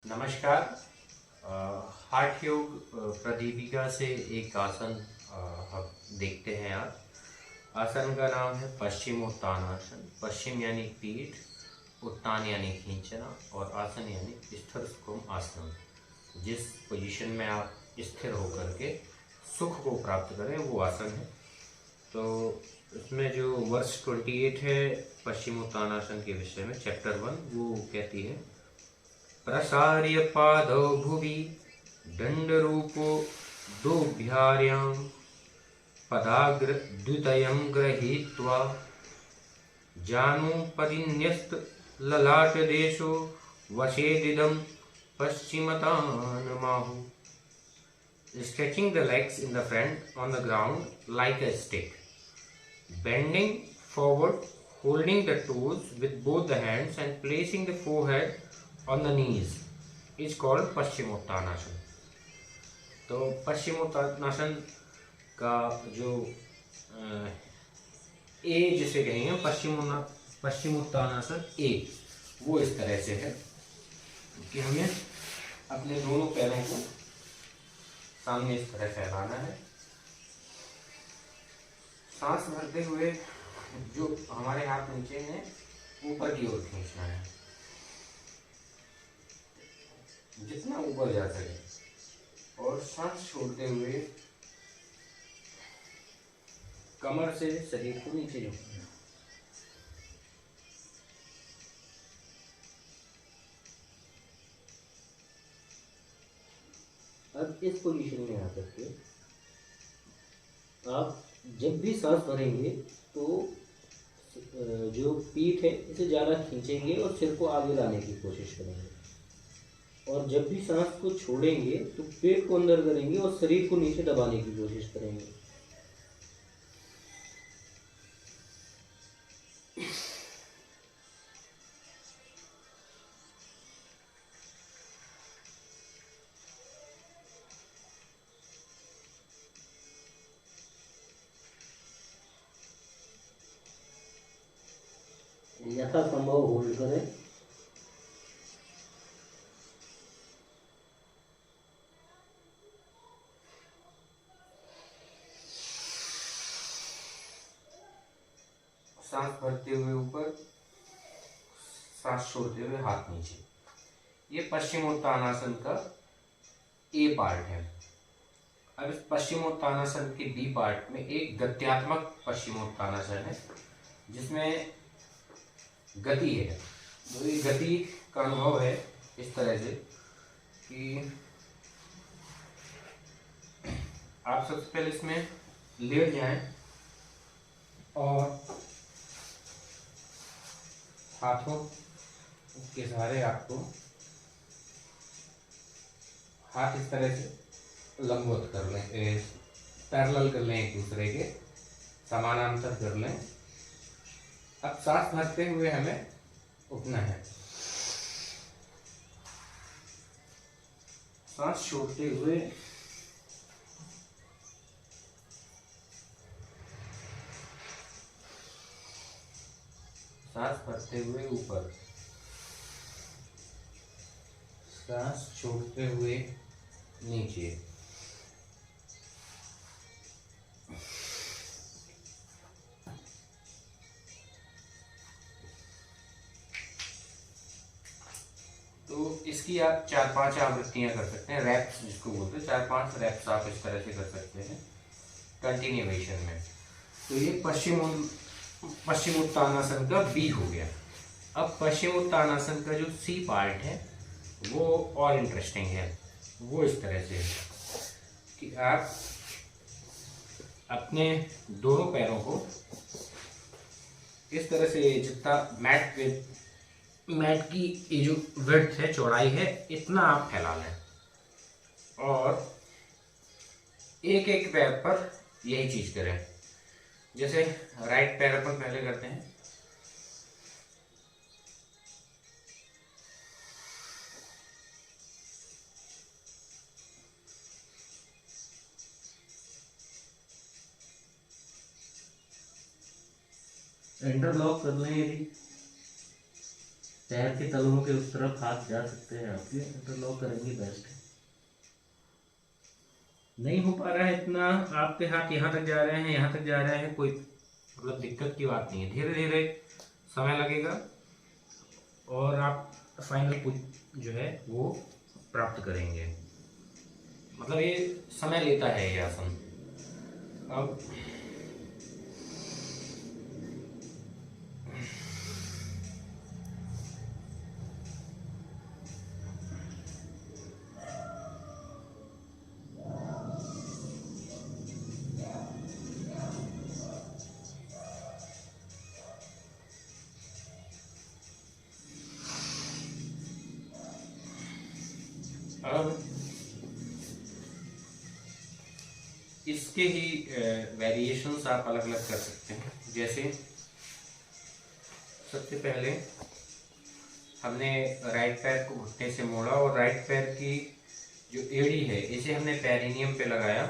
नमस्कार। हाठ योग प्रदीपिका से एक आसन हम देखते हैं आज। आसन का नाम है पश्चिम उत्तान आसन। पश्चिम यानी पीठ, उत्तान यानी खींचना और आसन यानी स्थिर सुखम आसन। जिस पोजीशन में आप स्थिर होकर के सुख को प्राप्त करें वो आसन है। तो इसमें जो वर्ष 28 है पश्चिम उत्तान आसन के विषय में, चैप्टर 1, वो कहती है प्रसार्य पादौ भुवि दण्डरूपो दोभ्यार्यां पदाग्रद्वितयं गृहीत्वा जानुपरिन्यस्तललाटदेशो वशेदिदं पश्चिमतानमाहु। Stretching the legs in the front on the ground like a stick, bending forward, holding the toes with both the hands and placing the forehead on the knees is called Paschimottanasana. तो पश्चिमोत्तानासन का जो ए जिसे कहेंगे पश्चिमोत्तानासन ए, वो इस तरह से है कि हमें अपने दोनों पैरों को सामने इस तरह फैलाना है। सांस भरते हुए जो हमारे हाथ नीचे हैं ऊपर की ओर खींचना है, जितना ऊपर जा सके, और सांस छोड़ते हुए कमर से शरीर को नीचे झुकाना है। अब इस पोजीशन में आकर के आप जब भी सांस भरेंगे तो जो पीठ है इसे ज़्यादा खींचेंगे और सिर को आगे लाने की कोशिश करेंगे, और जब भी सांस को छोड़ेंगे तो पेट को अंदर करेंगे और शरीर को नीचे दबाने की कोशिश करेंगे। यथासंभव होल्ड करें। सांस भरते हुए ऊपर, सांस छोड़ते हुए हाथ नीचे। ये पश्चिमोत्तानासन का ए पार्ट है। अब इस पश्चिमोत्तानासन के बी पार्ट में एक गत्यात्मक पश्चिमोत्तानासन है जिसमें गति है। तो ये गति का अनुभव है इस तरह से कि आप सबसे पहले इसमें लेट जाएं और हाथों के सहारे आपको हाथ इस तरह से लंबवत कर लें, पैरेलल कर लें, एक दूसरे के समानांतर कर लें। अब सांस भरते हुए हमें उठना है। सांस छोड़ते हुए सांस भरते हुए ऊपर, सांस छोड़ते हुए नीचे। तो इसकी आप 4-5 आवृत्तियां कर सकते हैं, रैप्स जिसको बोलते हैं। 4-5 रैप्स आप इस तरह से कर सकते हैं कंटिन्यूएशन में। तो ये पश्चिमोत्तानासन का बी हो गया। अब पश्चिमोत्तानासन का जो सी पार्ट है वो और इंटरेस्टिंग है। वो इस तरह से है कि आप अपने दोनों पैरों को इस तरह से, जितना मैट की ये जो विड्थ है, चौड़ाई है, इतना आप फैला लें, और एक एक पैर पर यही चीज करें। जैसे राइट पैर अपन पहले करते हैं, इंटरलॉक कर लें। यदि पैर के तलवों के उस तरफ हाथ जा सकते हैं आपके, इंटरलॉक करेंगे बेस्ट है। नहीं हो पा रहा है इतना, आपके हाथ यहाँ तक जा रहे हैं, यहाँ तक जा रहे हैं, कोई मतलब दिक्कत की बात नहीं है। धीरे धीरे समय लगेगा और आप फाइनल जो है वो प्राप्त करेंगे। मतलब ये समय लेता है ये आसन। अब इसके ही वेरिएशंस आप अलग अलग कर सकते हैं। जैसे सबसे पहले हमने राइट पैर को घुटने से मोड़ा और राइट पैर की जो एड़ी है इसे हमने पेरिनियम पे लगाया,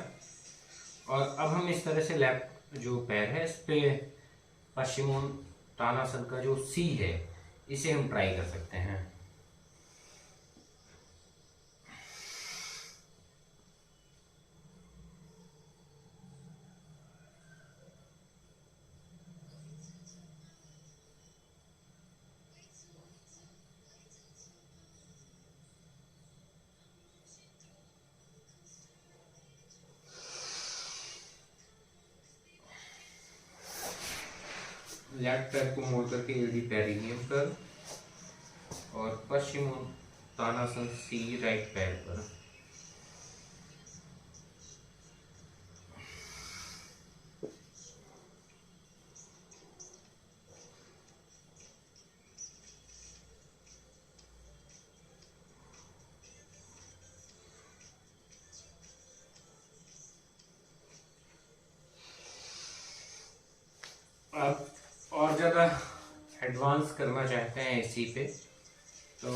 और अब हम इस तरह से लेफ्ट जो पैर है इस पे पश्चिमोत्तानासन का जो सी है इसे हम ट्राई कर सकते हैं। लेफ्ट पैर को मोड़ करके एडी पेरिनियम पर और पश्चिमोत्तानासन सी राइट पैर पर। अब और ज़्यादा एडवांस करना चाहते हैं इसी पे, तो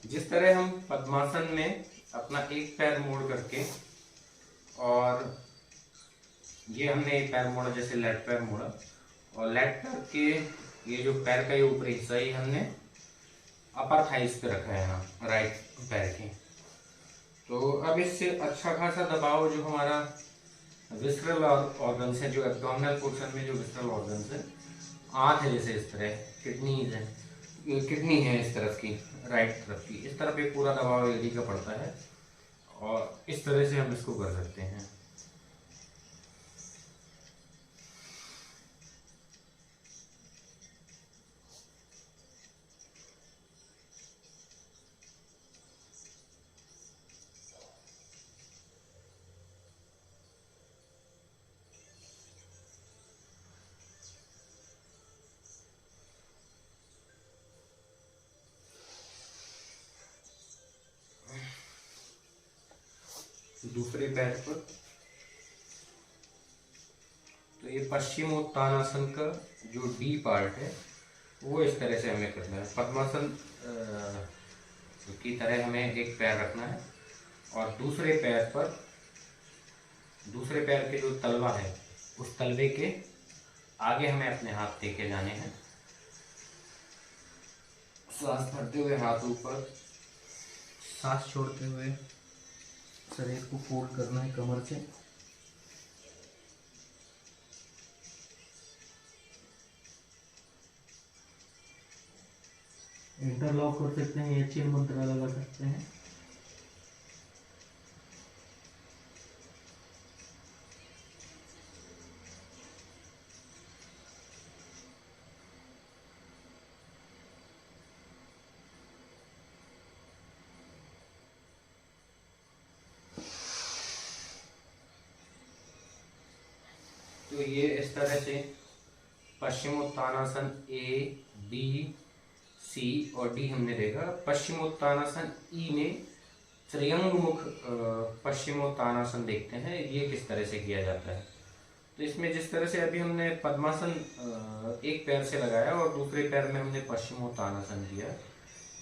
जिस तरह हम पद्मासन में अपना एक पैर मोड़ करके, और ये हमने एक पैर मोड़ा जैसे लेफ्ट पैर मोड़ा, और लेफ्ट पैर के ये जो पैर का ये ऊपरी हिस्सा ही हमने अपर थाइस पे रखा है ना राइट पैर के। तो अब इससे अच्छा खासा दबाव जो हमारा विसरल ऑर्गन्स है, जो एब्डोमिनल पोर्शन में जो विसरल ऑर्गन्स है, आंत है जैसे इस तरह, किडनी है इस तरफ की, राइट तरफ की, इस तरफ एक पूरा दबाव एडी का पड़ता है, और इस तरह से हम इसको कर सकते हैं। दूसरे पैर पर तो ये पश्चिमोत्तानासन का जो डी पार्ट है वो इस तरह से हमें करना है। पद्मासन की तरह हमें एक पैर रखना है और दूसरे पैर के जो तलवा है उस तलवे के आगे हमें अपने हाथ लेके जाने हैं। सांस भरते हुए हाथ ऊपर, सांस छोड़ते हुए शरीर को फोल्ड करना है कमर से। इंटरलॉक कर सकते हैं या चिन्ह मुद्रा लगा सकते हैं। तो ये इस तरह से पश्चिमोत्तानासन ए, बी, सी और डी हमने देखा। पश्चिमोत्तानासन ई में त्रियंगमुख पश्चिमोत्तानासन देखते हैं, ये किस तरह से किया जाता है। तो इसमें जिस तरह से अभी हमने पद्मासन एक पैर से लगाया और दूसरे पैर में हमने पश्चिमोत्तानासन किया,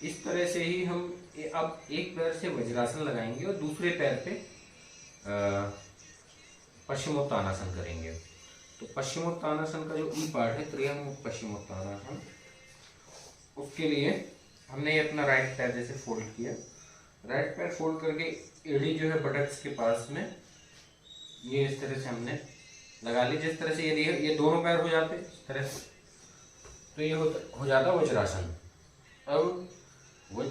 इस तरह से ही हम अब एक पैर से वज्रासन लगाएंगे और दूसरे पैर पे पश्चिमोत्तानासन करेंगे। तो पश्चिमोत्तानासन का जो ई पार्ट है त्रियंगमुख पश्चिमोत्तानासन, उसके लिए हमने ये अपना राइट पैर जैसे फोल्ड किया, राइट पैर फोल्ड करके एड़ी जो है बटक्स के पास में ये इस तरह से हमने लगा ली। जिस तरह से ये दोनों पैर हो जाते इस तरह से, तो ये हो जाता वज्रासन। अब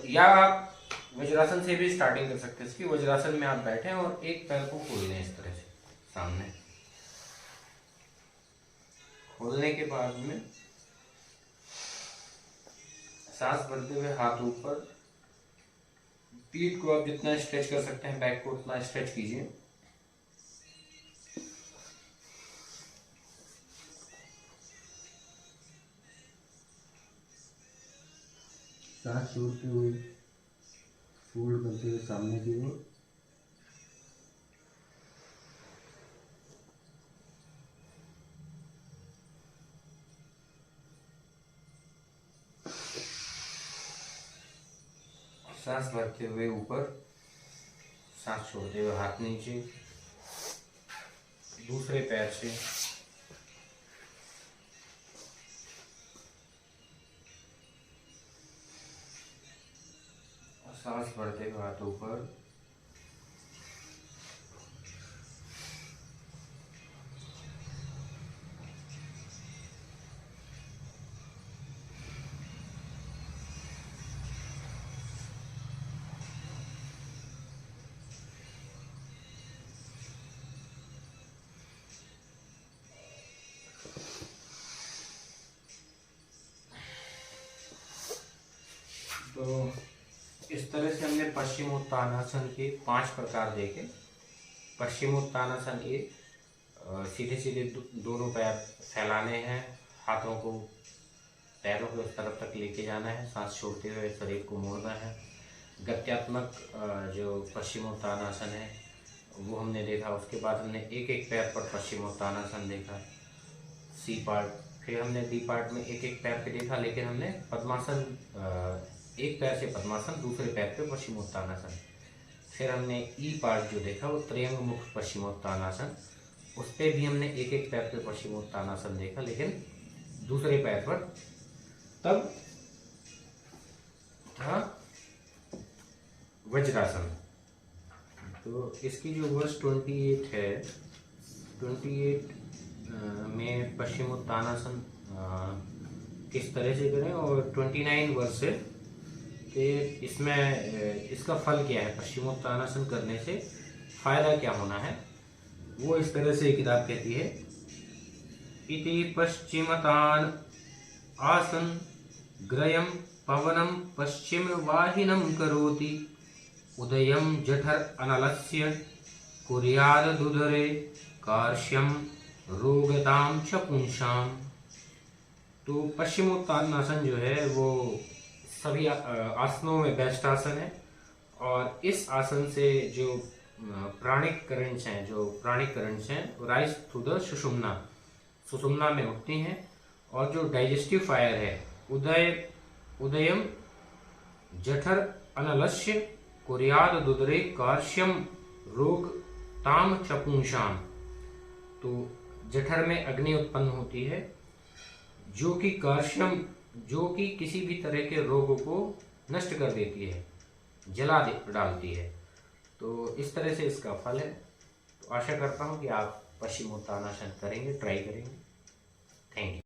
या आप वज्रासन से भी स्टार्टिंग कर सकते हैं इसकी। वज्रासन में आप बैठे और एक पैर को खोल लें इस तरह से सामने। खोलने के बाद में सांस भरते हुए हाथ ऊपर, पीठ को आप जितना स्ट्रेच कर सकते हैं बैक को उतना स्ट्रेच कीजिए। सांस छोड़ते हुए फोल्ड करते हुए सामने की ओर। सांस भरते हुए ऊपर, सांस छोड़ते हुए हाथ नीचे, दूसरे पैर से सांस भरते हुए हाथ ऊपर, तो इस तरह से हमने पश्चिमोत्तानासन के 5 प्रकार देखे। पश्चिमोत्तानासन ये सीधे सीधे दोनों पैर फैलाने हैं, हाथों को पैरों को उस तरफ तक लेके जाना है, सांस छोड़ते हुए शरीर को मोड़ना है। गत्यात्मक जो पश्चिमोत्तानासन है वो हमने देखा। उसके बाद हमने एक एक पैर पर पश्चिमोत्तानासन देखा, सी पार्ट। फिर हमने डी पार्ट में एक एक पैर पे देखा, लेकिन हमने पद्मासन एक पैर से पद्मासन, दूसरे पैर पे पश्चिमोत्तानासन। फिर हमने ई पार्ट जो देखा वो त्र्यंग मुख पश्चिमोत्तानासन, उस पर भी हमने एक एक पैर पे पश्चिमोत्तानासन देखा, लेकिन दूसरे पैर पर। तब था वज्रासन। तो इसकी जो वर्ष 28 है, 28 में पश्चिमोत्तानासन किस तरह से करें, और 29 वर्ष से कि इसमें इसका फल क्या है, पश्चिमोत्तानासन करने से फायदा क्या होना है, वो इस तरह से किताब कहती है। इति पश्चिमतान आसन ग्रयम पवनम पश्चिम वाहिनम करोति, उदयम जठर अनलस्य कुर्याद दुधरे कार्श्यम रोगताम च पुंसाम। तो पश्चिमोत्तानासन जो है वो सभी आसनों में बेस्ट आसन है, और इस आसन से जो प्राणिक करंट्स हैं वो राइज थ्रू द सुषुम्ना में उठती हैं, और जो डाइजेस्टिव फायर है उदयम जठर अनलस्य कुर्याद दुदरे कार्श्यम रोग ताम चपुंसाम। तो जठर में अग्नि उत्पन्न होती है जो कि कार्श्यम, जो कि किसी भी तरह के रोगों को नष्ट कर देती है, जला डालती है। तो इस तरह से इसका फल है। तो आशा करता हूँ कि आप पश्चिमोत्तानासन करेंगे, ट्राई करेंगे। Thank you.